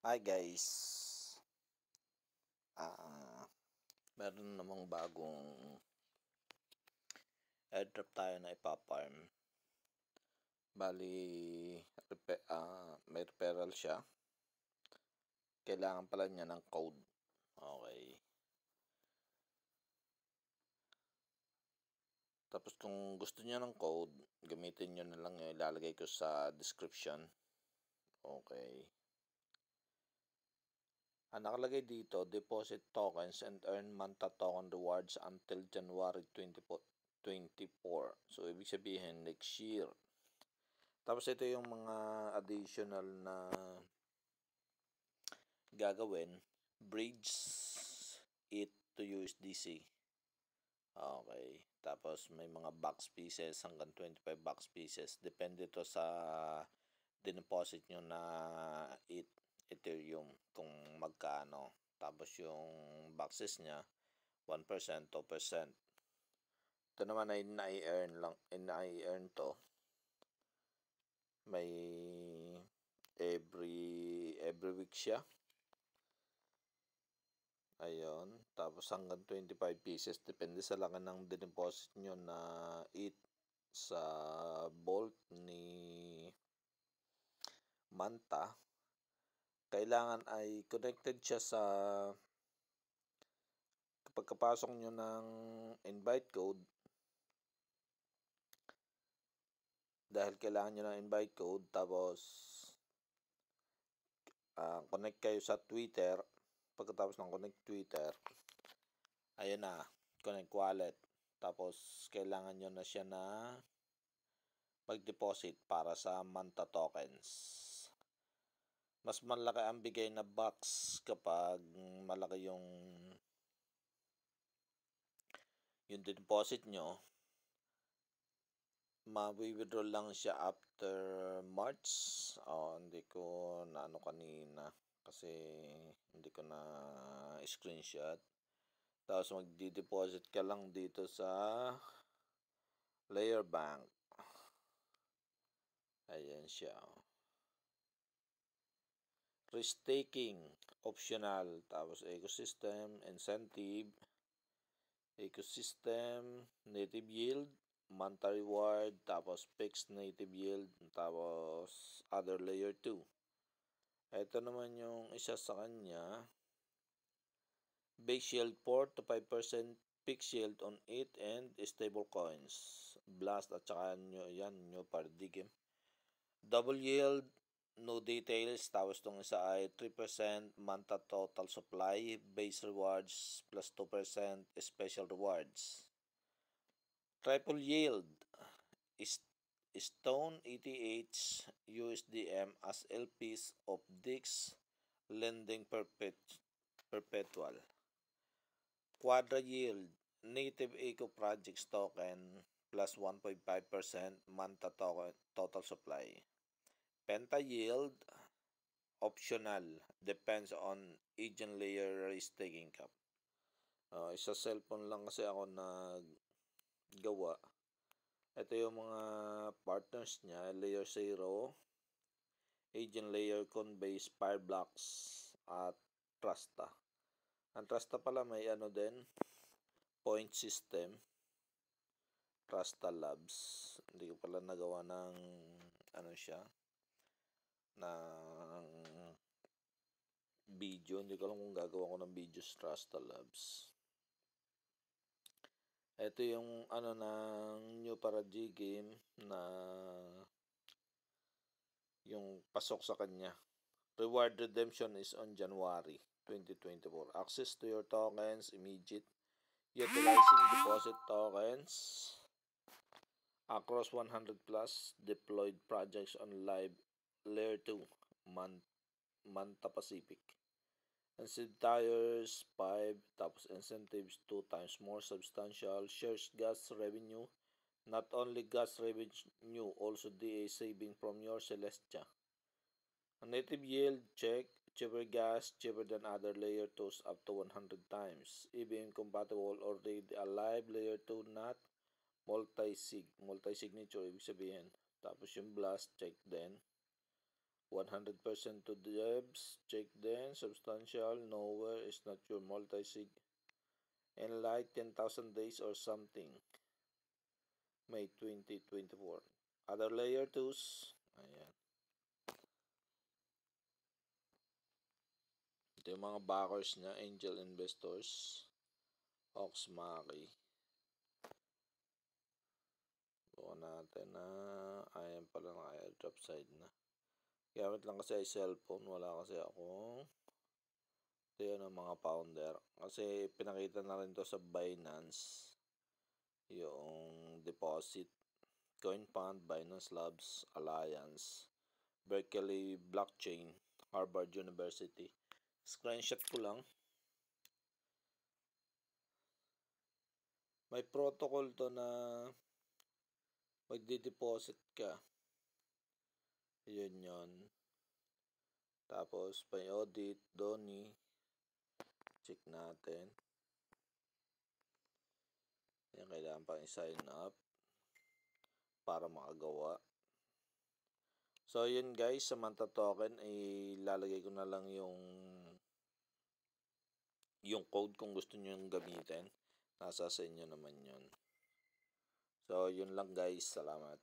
Hi guys. Meron namang bagong airdrop tayo na ipaparm. Bali, may referral siya. Kailangan pala niya ng code. Okay. Tapos kung gusto niya ng code, gamitin nyo na lang yung ilalagay ko sa description. Okay. Ang nakalagay dito, deposit tokens and earn Manta token rewards until January 2024. So, ibig sabihin, next year. Tapos ito yung mga additional na gagawin. Bridge it to USDC. Okay. Tapos may mga box pieces hanggang 25 box pieces. Depende to sa dineposit nyo na Ethereum kung magkano. Tapos yung boxes niya 1%, 2%. Ito naman ay nai-earn to. May every week siya. Ayun. Tapos hanggang 25 pieces. Depende sa laki ng dineposit nyo na sa Bolt ni Manta. Kailangan ay connected siya sa pagkapasok nyo ng invite code. Dahil kailangan nyo ng invite code. Tapos connect kayo sa Twitter. Pagkatapos ng connect Twitter, ayun na, connect wallet. Tapos kailangan nyo na siya na mag-deposit para sa Manta tokens. Mas malaki ang bigay na box kapag malaki yung deposit nyo. Ma-withdraw lang siya after March. Hindi ko na kanina kasi hindi ko na screenshot. Tapos magdi-deposit ka lang dito sa Layer Bank. Ayan siya. Risk taking optional. Tapos ecosystem, incentive, ecosystem, native yield, Manta reward, tapos fixed native yield, tapos other layer 2. Ito naman yung isa sa kanya. Base yield 4 to 5% fixed yield on it and stable coins. Blast at saka nyo paradigm. Double yield, no details. Tapos itong isa ay 3% Manta total supply, base rewards plus 2% special rewards. Triple yield is Stone ETH USDM as LPs of DIX lending perpetual. Quadra yield native eco projects token plus 1.5% Manta token total supply. Penta yield optional, depends on agent layer risk taking cap. Isa cellphone lang kasi ako naggawa. Ito yung mga partners niya, layer 0, agent layer, Coinbase, Fireblocks, at Trasta. Ang Trasta pala may din, point system, Trasta Labs. Hindi ko pala nagawa ng siya, ng video. Hindi ko alam kung gagawa ko ng video sa Trasta Labs. Ito yung ng new paradigm na yung pasok sa kanya. Reward redemption is on January 2024. Access to your tokens immediate. Utilizing deposit tokens across 100 plus deployed projects on live layer 2 Manta Pacific. Incentives 5, tapos incentives 2 times more substantial. Shares gas revenue. Not only gas revenue, also DA saving from your Celestia. Native yield check. Cheaper gas, cheaper than other layer 2s up to 100 times. EVM compatible or read a live layer 2 not multi-signature ibig sabihin. Tapos yung blast check din. 100% to devs. Check then. Substantial. Nowhere is not your multi-sig. And like 10,000 days or something. May 2024. Other layer 2s. Ayan. Ito yung mga backers niya. Angel investors. Oxmaki. Buka natin na ayan pala na airdrop side na. Gamit lang kasi ay cellphone. Wala kasi akong ito yun ang mga founder. Kasi pinakita na rin to sa Binance. Yung deposit. CoinFund, Binance Labs, Alliance, Berkeley Blockchain, Harvard University. Screenshot ko lang. May protocol to na magdi-deposit ka. Yun. Tapos, may audit, Donny. Check natin. Yan, kailangan pang i-sign up para makagawa. So, yun guys, sa Manta Token, ilalagay ko na lang yung code kung gusto nyo yung gamitin. Nasa sa inyo naman yun. So, yun lang guys. Salamat.